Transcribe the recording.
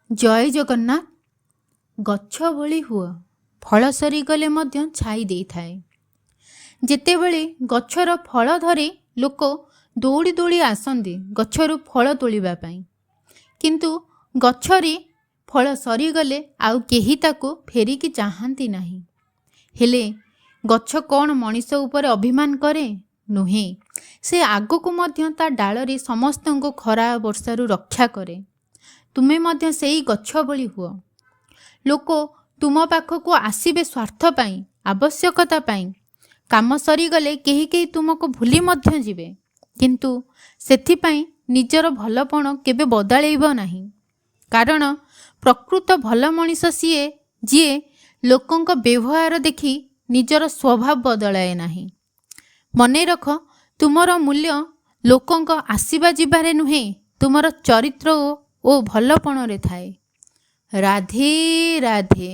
ଜୟ ଜଗନ୍ନାଥ। ଗଛ ଭଳି ହୁଅ, ଫଳ ସରିଗଲେ ମଧ୍ୟ ଛାଇ ଦେଇଥାଏ। ଯେତେବେଳେ ଗଛର ଫଳ ଧରେ ଲୋକ ଦୌଡ଼ି ଦୌଡ଼ି ଆସନ୍ତି ଗଛରୁ ଫଳ ତୋଳିବା ପାଇଁ, କିନ୍ତୁ ଗଛରେ ଫଳ ସରିଗଲେ ଆଉ କେହି ତାକୁ ଫେରିକି ଚାହାନ୍ତି ନାହିଁ। ହେଲେ ଗଛ କ'ଣ ମଣିଷ ଉପରେ ଅଭିମାନ କରେ? ନୁହେଁ। ସେ ଆଗକୁ ମଧ୍ୟ ତା ଡାଳରେ ସମସ୍ତଙ୍କୁ ଖରା ବର୍ଷାରୁ ରକ୍ଷା କରେ। ତୁମେ ମଧ୍ୟ ସେଇ ଗଛ ଭଳି ହୁଅ। ଲୋକ ତୁମ ପାଖକୁ ଆସିବେ ସ୍ୱାର୍ଥ ପାଇଁ, ଆବଶ୍ୟକତା ପାଇଁ। କାମ ସରିଗଲେ କେହି କେହି ତୁମକୁ ଭୁଲି ମଧ୍ୟ ଯିବେ, କିନ୍ତୁ ସେଥିପାଇଁ ନିଜର ଭଲପଣ କେବେ ବଦଳେଇବ ନାହିଁ। କାରଣ ପ୍ରକୃତ ଭଲ ମଣିଷ ସିଏ ଯିଏ ଲୋକଙ୍କ ବ୍ୟବହାର ଦେଖି ନିଜର ସ୍ୱଭାବ ବଦଳାଏ ନାହିଁ। ମନେ ରଖ, ତୁମର ମୂଲ୍ୟ ଲୋକଙ୍କ ଆସିବା ଯିବାରେ ନୁହେଁ, ତୁମର ଚରିତ୍ର ଓ ଭଲପଣରେ ଥାଏ। ରାଧେ ରାଧେ।